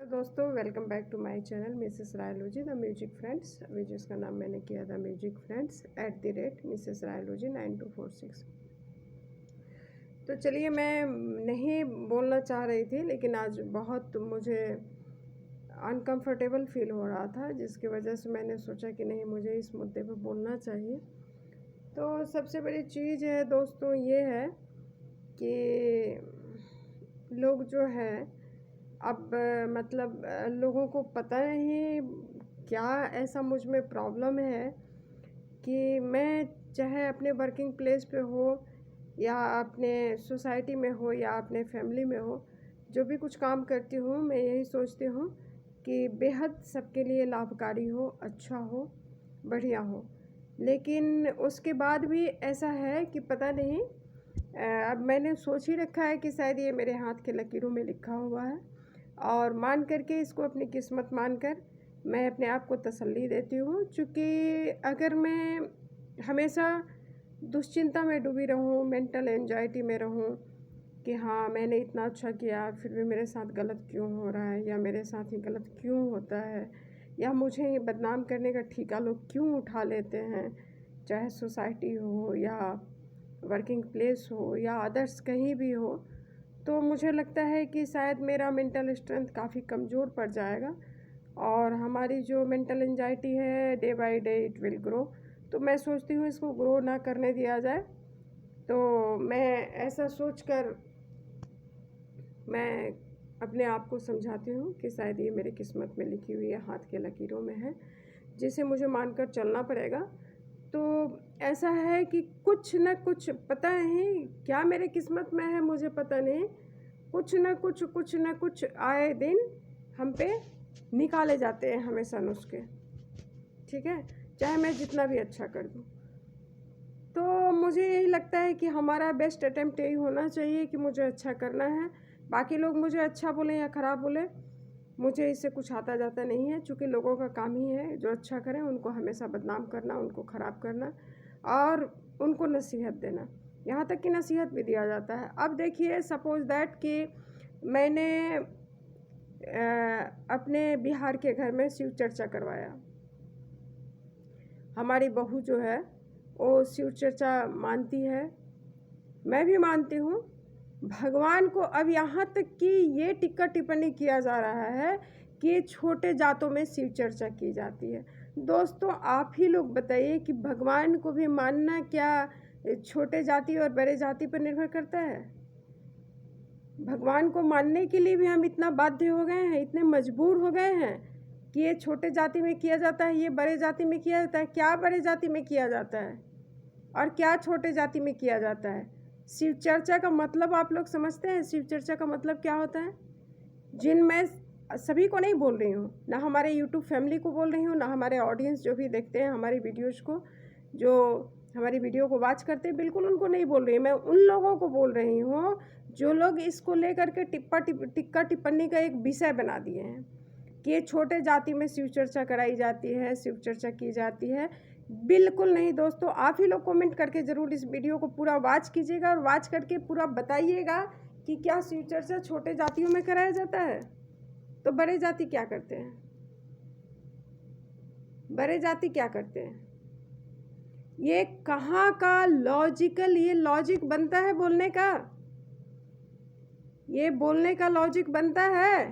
दोस्तों welcome back to my channel Mrs रायलूजी the music friends. अभी जिसका नाम मैंने किया था म्यूजिक फ्रेंड्स @मिसेस रायलूजी 9246। तो चलिए, मैं नहीं बोलना चाह रही थी, लेकिन आज बहुत मुझे अनकंफर्टेबल फील हो रहा था, जिसकी वजह से मैंने सोचा कि नहीं, मुझे इस मुद्दे पर बोलना चाहिए। तो सबसे बड़ी चीज़ है दोस्तों ये है कि लोग जो है अब मतलब लोगों को पता नहीं क्या ऐसा मुझ में प्रॉब्लम है कि मैं चाहे अपने वर्किंग प्लेस पे हो या अपने सोसाइटी में हो या अपने फैमिली में हो, जो भी कुछ काम करती हूँ मैं यही सोचती हूँ कि बेहद सबके लिए लाभकारी हो, अच्छा हो, बढ़िया हो। लेकिन उसके बाद भी ऐसा है कि पता नहीं, अब मैंने सोच ही रखा है कि शायद ये मेरे हाथ के लकीरों में लिखा हुआ है, और मान करके इसको अपनी किस्मत मानकर मैं अपने आप को तसल्ली देती हूँ। क्योंकि अगर मैं हमेशा दुश्चिंता में डूबी रहूँ, मेंटल एंजाइटी में रहूँ कि हाँ मैंने इतना अच्छा किया फिर भी मेरे साथ गलत क्यों हो रहा है, या मेरे साथ ही गलत क्यों होता है, या मुझे ही बदनाम करने का ठेका लोग क्यों उठा लेते हैं, चाहे सोसाइटी हो या वर्किंग प्लेस हो या अदर्स कहीं भी हो, तो मुझे लगता है कि शायद मेरा मेंटल स्ट्रेंथ काफ़ी कमज़ोर पड़ जाएगा और हमारी जो मेंटल एंजाइटी है day by day it will grow. तो मैं सोचती हूँ इसको ग्रो ना करने दिया जाए। तो मैं ऐसा सोचकर मैं अपने आप को समझाती हूँ कि शायद ये मेरी किस्मत में लिखी हुई है, हाथ के लकीरों में है, जिसे मुझे मानकर चलना पड़ेगा। तो ऐसा है कि कुछ न कुछ, पता नहीं क्या मेरे किस्मत में है, मुझे पता नहीं, कुछ न कुछ आए दिन हम पे निकाले जाते हैं हमेशा नुस्खे, ठीक है, चाहे मैं जितना भी अच्छा कर दूँ। तो मुझे यही लगता है कि हमारा बेस्ट अटेम्प्ट यही होना चाहिए कि मुझे अच्छा करना है। बाकी लोग मुझे अच्छा बोलें या ख़राब बोलें, मुझे इससे कुछ आता जाता नहीं है, क्योंकि लोगों का काम ही है जो अच्छा करें उनको हमेशा बदनाम करना, उनको ख़राब करना और उनको नसीहत देना। यहाँ तक कि नसीहत भी दिया जाता है। अब देखिए, सपोज़ दैट कि मैंने अपने बिहार के घर में शिव चर्चा करवाया। हमारी बहू जो है वो शिव चर्चा मानती है, मैं भी मानती हूँ। भगवान को अब यहाँ तक कि ये टिक्का टिप्पणी किया जा रहा है कि छोटे जातों में शिव चर्चा की जाती है। दोस्तों आप ही लोग बताइए कि भगवान को भी मानना क्या छोटे जाति और बड़े जाति पर निर्भर करता है? भगवान को मानने के लिए भी हम इतना बाध्य हो गए हैं, इतने मजबूर हो गए हैं कि ये छोटे जाति में किया जाता है, ये बड़े जाति में किया जाता है। क्या बड़े जाति में किया जाता है और क्या छोटे जाति में किया जाता है? शिव चर्चा का मतलब आप लोग समझते हैं? शिव चर्चा का मतलब क्या होता है? जिन मैं सभी को नहीं बोल रही हूँ, ना हमारे यूट्यूब फैमिली को बोल रही हूँ, ना हमारे ऑडियंस जो भी देखते हैं हमारी वीडियोज़ को, जो हमारी वीडियो को वॉच करते हैं, बिल्कुल उनको नहीं बोल रही। मैं उन लोगों को बोल रही हूँ जो लोग इसको लेकर के टिक्का टिप्पणी का एक विषय बना दिए हैं कि ये छोटे जाति में शिव चर्चा कराई जाती है, शिव चर्चा की जाती है। बिल्कुल नहीं दोस्तों, आप ही लोग कमेंट करके ज़रूर इस वीडियो को पूरा वॉच कीजिएगा और वॉच करके पूरा बताइएगा कि क्या शिव चर्चा छोटे जातियों में कराया जाता है? तो बड़े जाति क्या करते हैं? बड़े जाति क्या करते हैं? ये कहाँ का लॉजिकल, ये लॉजिक बनता है बोलने का? ये बोलने का लॉजिक बनता है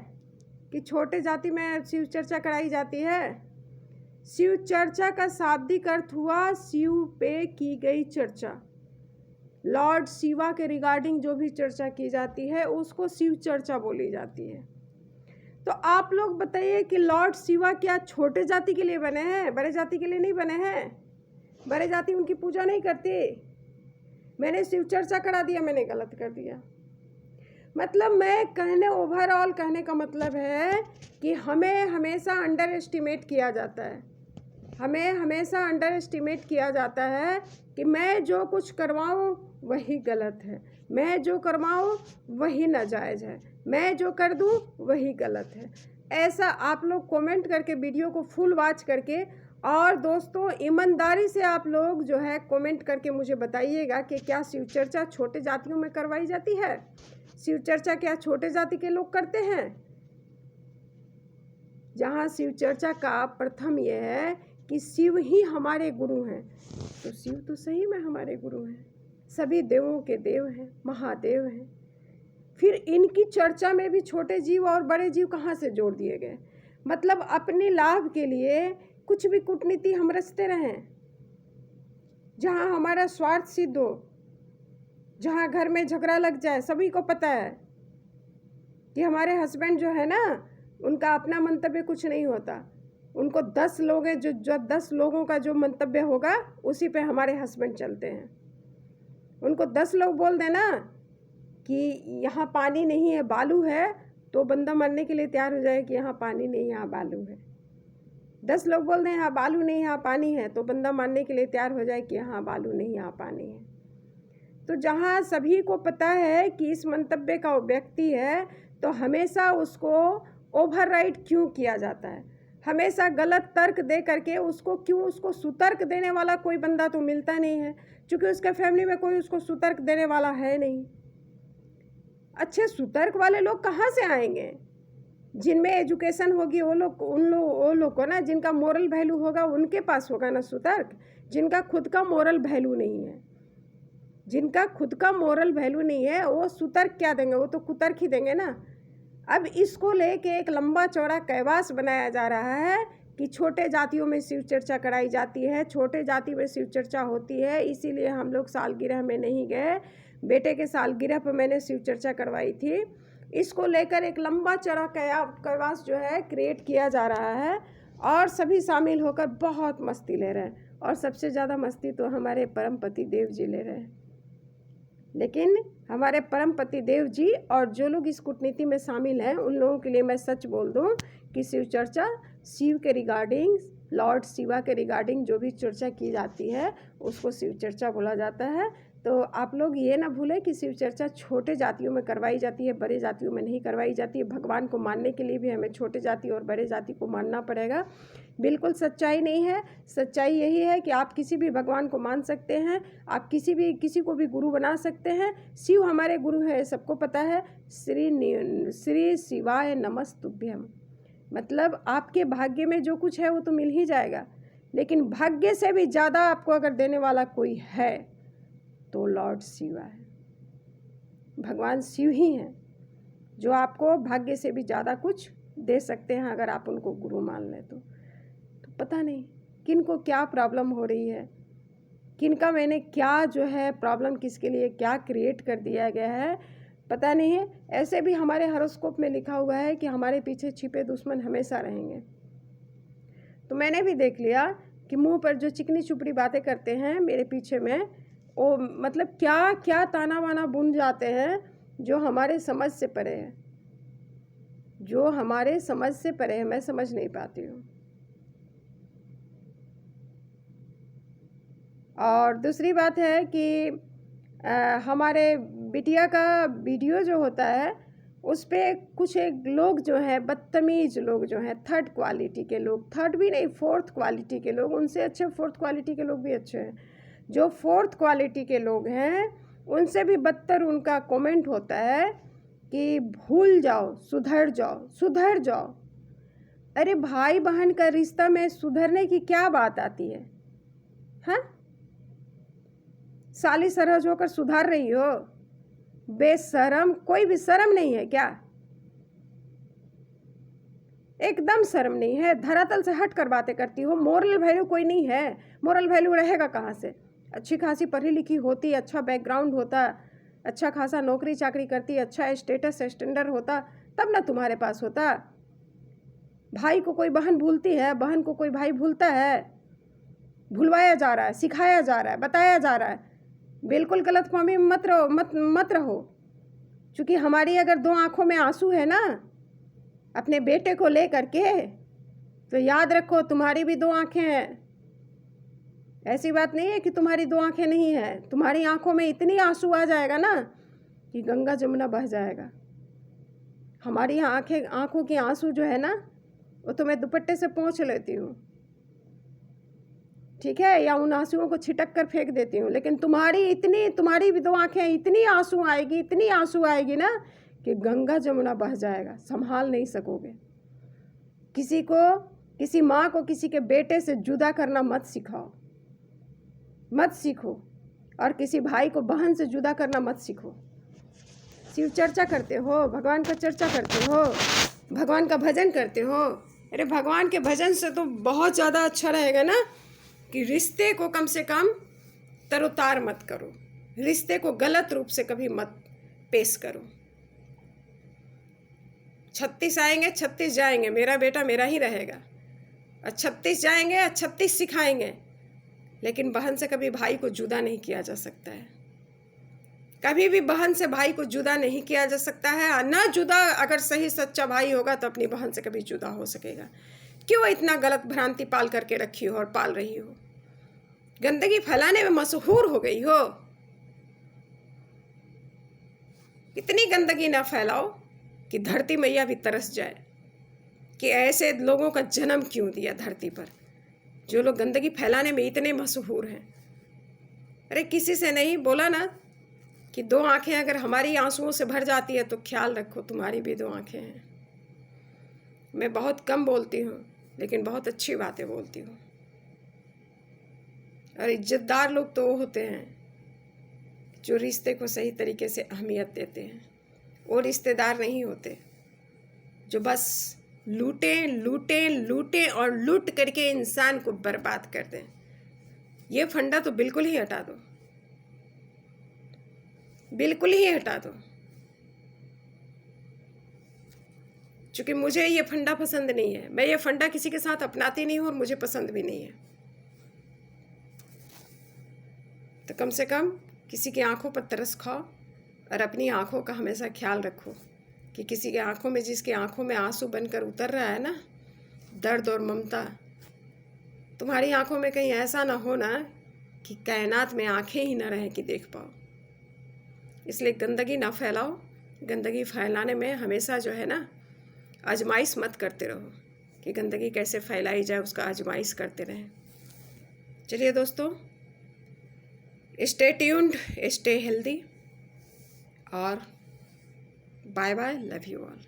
कि छोटे जाति में शिव चर्चा कराई जाती है? शिव चर्चा का शाब्दिक अर्थ हुआ शिव पे की गई चर्चा। लॉर्ड शिवा के रिगार्डिंग जो भी चर्चा की जाती है उसको शिव चर्चा बोली जाती है। तो आप लोग बताइए कि लॉर्ड शिवा क्या छोटे जाति के लिए बने हैं? बड़े जाति के लिए नहीं बने हैं। बड़े जाति उनकी पूजा नहीं करती। मैंने शिव चर्चा करा दिया, मैंने गलत कर दिया। मतलब मैं कहने, ओवरऑल कहने का मतलब है कि हमें हमेशा अंडर एस्टिमेट किया जाता है। हमें हमेशा अंडर एस्टिमेट किया जाता है कि मैं जो कुछ करवाऊँ वही गलत है, मैं जो करवाऊँ वही नाजायज़ है, मैं जो कर दूँ वही गलत है। ऐसा आप लोग कमेंट करके वीडियो को फुल वॉच करके, और दोस्तों ईमानदारी से आप लोग जो है कमेंट करके मुझे बताइएगा कि क्या शिव चर्चा छोटे जातियों में करवाई जाती है? शिव चर्चा क्या छोटे जाति के लोग करते हैं? जहाँ शिव चर्चा का प्रथम ये है कि शिव ही हमारे गुरु हैं। तो शिव तो सही में हमारे गुरु हैं, सभी देवों के देव हैं, महादेव हैं। फिर इनकी चर्चा में भी छोटे जीव और बड़े जीव कहाँ से जोड़ दिए गए? मतलब अपने लाभ के लिए कुछ भी कूटनीति हम रचते रहें, जहाँ हमारा स्वार्थ सिद्ध हो, जहाँ घर में झगड़ा लग जाए। सभी को पता है कि हमारे हस्बैंड जो है ना, उनका अपना मंतव्य कुछ नहीं होता। उनको 10 लोग हैं, जो 10 लोगों का जो मंतव्य होगा उसी पे हमारे हस्बैंड चलते हैं। उनको 10 लोग बोल देना कि यहाँ पानी नहीं है बालू है, तो बंदा मरने के लिए तैयार हो जाए कि यहाँ पानी नहीं यहाँ बालू है। 10 लोग बोल दें यहाँ बालू नहीं यहाँ पानी है, तो बंदा मानने के लिए तैयार हो जाए कि यहाँ बालू नहीं यहाँ पानी है। तो जहाँ सभी को पता है कि इस मंतव्य का व्यक्ति है, तो हमेशा उसको ओवरराइड क्यों किया जाता है? हमेशा गलत तर्क दे करके उसको सुतर्क देने वाला कोई बंदा तो मिलता नहीं है, क्योंकि उसके फैमिली में कोई उसको सुतर्क देने वाला है नहीं। अच्छे सुतर्क वाले लोग कहाँ से आएंगे? जिनमें एजुकेशन होगी वो लोग को ना, जिनका मोरल वैल्यू होगा उनके पास होगा ना सुतर्क। जिनका खुद का मोरल वैल्यू नहीं है, जिनका खुद का मोरल वैल्यू नहीं है, वो सुतर्क क्या देंगे? वो तो कुतर्क ही देंगे ना। अब इसको लेके एक लंबा चौड़ा कैवास बनाया जा रहा है कि छोटे जातियों में शिव चर्चा कराई जाती है, छोटे जाति में शिव चर्चा होती है, इसीलिए हम लोग सालगिरह में नहीं गए। बेटे के सालगिरह पर मैंने शिव चर्चा करवाई थी। इसको लेकर एक लंबा चौड़ा कैवास जो है क्रिएट किया जा रहा है, और सभी शामिल होकर बहुत मस्ती ले रहे हैं। और सबसे ज़्यादा मस्ती तो हमारे परमपति देव जी ले रहे हैं। लेकिन हमारे परमपति देव जी और जो लोग इस कूटनीति में शामिल हैं, उन लोगों के लिए मैं सच बोल दूं कि शिव चर्चा, शिव के रिगार्डिंग, लॉर्ड शिवा के रिगार्डिंग जो भी चर्चा की जाती है उसको शिव चर्चा बोला जाता है। तो आप लोग ये ना भूलें कि शिव चर्चा छोटे जातियों में करवाई जाती है, बड़े जातियों में नहीं करवाई जाती है। भगवान को मानने के लिए भी हमें छोटे जाति और बड़े जाति को मानना पड़ेगा। बिल्कुल सच्चाई नहीं है। सच्चाई यही है कि आप किसी भी भगवान को मान सकते हैं, आप किसी को भी गुरु बना सकते हैं। शिव हमारे गुरु है, सबको पता है। श्री शिवाय नमस्तुभ्यम। मतलब आपके भाग्य में जो कुछ है वो तो मिल ही जाएगा, लेकिन भाग्य से भी ज़्यादा आपको अगर देने वाला कोई है तो लॉर्ड शिवा है। भगवान शिव ही हैं जो आपको भाग्य से भी ज़्यादा कुछ दे सकते हैं, अगर आप उनको गुरु मान लें तो पता नहीं किन को क्या प्रॉब्लम हो रही है, किनका मैंने क्या जो है प्रॉब्लम किसके लिए क्या क्रिएट कर दिया गया है, पता नहीं है। ऐसे भी हमारे हॉरोस्कोप में लिखा हुआ है कि हमारे पीछे छिपे दुश्मन हमेशा रहेंगे। तो मैंने भी देख लिया कि मुंह पर जो चिकनी चुपड़ी बातें करते हैं मेरे पीछे में, वो मतलब क्या क्या ताना वाना बुन जाते हैं जो हमारे समझ से परे है, जो हमारे समझ से परे है। मैं समझ नहीं पाती हूँ। और दूसरी बात है कि हमारे बिटिया का वीडियो जो होता है उस पर कुछ एक लोग जो हैं बदतमीज़ लोग जो हैं, थर्ड क्वालिटी के लोग, थर्ड भी नहीं फोर्थ क्वालिटी के लोग, उनसे अच्छे फोर्थ क्वालिटी के लोग भी अच्छे हैं। जो फोर्थ क्वालिटी के लोग हैं उनसे भी बदतर उनका कमेंट होता है कि भूल जाओ, सुधर जाओ, सुधर जाओ। अरे भाई बहन का रिश्ता में सुधरने की क्या बात आती है? हाँ, साली सरहज होकर सुधार रही हो? बेशरम, कोई भी शर्म नहीं है क्या? एकदम शर्म नहीं है। धरातल से हट कर बातें करती हो। मोरल वैल्यू कोई नहीं है। मोरल वैल्यू रहेगा कहाँ से? अच्छी खासी पढ़ी लिखी होती, अच्छा बैकग्राउंड होता, अच्छा खासा नौकरी चाकरी करती, अच्छा स्टेटस स्टैंडर्ड होता, तब ना तुम्हारे पास होता। भाई को कोई बहन भूलती है, बहन को कोई भाई भूलता है? भुलवाया जा रहा है, सिखाया जा रहा है, बताया जा रहा है। बिल्कुल गलतफहमी में मत रहो। क्योंकि हमारी अगर 2 आँखों में आंसू है ना अपने बेटे को ले करके, तो याद रखो तुम्हारी भी 2 आँखें हैं। ऐसी बात नहीं है कि तुम्हारी 2 आँखें नहीं हैं। तुम्हारी आँखों में इतनी आंसू आ जाएगा ना कि गंगा जमुना बह जाएगा। हमारी आँखों की आंसू जो है ना वो तो मैं दुपट्टे से पोंछ लेती हूँ, ठीक है, या उन आंसुओं को छिटक कर फेंक देती हूँ। लेकिन तुम्हारी भी 2 आँखें, इतनी आंसू आएगी, इतनी आंसू आएगी ना कि गंगा जमुना बह जाएगा, संभाल नहीं सकोगे। किसी माँ को किसी के बेटे से जुदा करना मत सिखाओ, मत सीखो। और किसी भाई को बहन से जुदा करना मत सीखो। शिव चर्चा करते हो, भगवान का चर्चा करते हो, भगवान का भजन करते हो। अरे भगवान के भजन से तो बहुत ज़्यादा अच्छा रहेगा ना कि रिश्ते को कम से कम तरोतार मत करो, रिश्ते को गलत रूप से कभी मत पेश करो। 36 आएंगे 36 जाएंगे, मेरा बेटा मेरा ही रहेगा। और 36 जाएंगे और 36 सिखाएंगे, लेकिन बहन से कभी भाई को जुदा नहीं किया जा सकता है। कभी भी बहन से भाई को जुदा नहीं किया जा सकता है। ना जुदा, अगर सही सच्चा भाई होगा तो अपनी बहन से कभी जुदा हो सकेगा। क्यों इतना गलत भ्रांति पाल करके रखी हो और पाल रही हो? गंदगी फैलाने में मशहूर हो गई हो। इतनी गंदगी ना फैलाओ कि धरती मैया भी तरस जाए कि ऐसे लोगों का जन्म क्यों दिया धरती पर, जो लोग गंदगी फैलाने में इतने मशहूर हैं। अरे किसी से नहीं बोला ना कि 2 आंखें अगर हमारी आंसुओं से भर जाती है तो ख्याल रखो तुम्हारी भी 2 आंखें हैं। मैं बहुत कम बोलती हूँ, लेकिन बहुत अच्छी बातें बोलती हूँ। और इज्जतदार लोग तो वो होते हैं जो रिश्ते को सही तरीके से अहमियत देते हैं। वो रिश्तेदार नहीं होते जो बस लूटें लूटें लूटें और लूट करके इंसान को बर्बाद कर दें। ये फंडा तो बिल्कुल ही हटा दो, बिल्कुल ही हटा दो। क्योंकि मुझे ये फंडा पसंद नहीं है। मैं ये फंडा किसी के साथ अपनाती नहीं हूँ और मुझे पसंद भी नहीं है। तो कम से कम किसी की आंखों पर तरस खाओ और अपनी आंखों का हमेशा ख्याल रखो कि किसी के आंखों में, जिसके आंखों में आंसू बनकर उतर रहा है ना दर्द और ममता, तुम्हारी आंखों में कहीं ऐसा ना हो ना कि कायनात में आंखें ही ना रहें कि देख पाओ। इसलिए गंदगी ना फैलाओ। गंदगी फैलाने में हमेशा जो है ना आजमाइश मत करते रहो कि गंदगी कैसे फैलाई जाए, उसका आजमाइश करते रहें। चलिए दोस्तों, स्टे ट्यून्ड, स्टे हेल्दी और bye bye, love you all.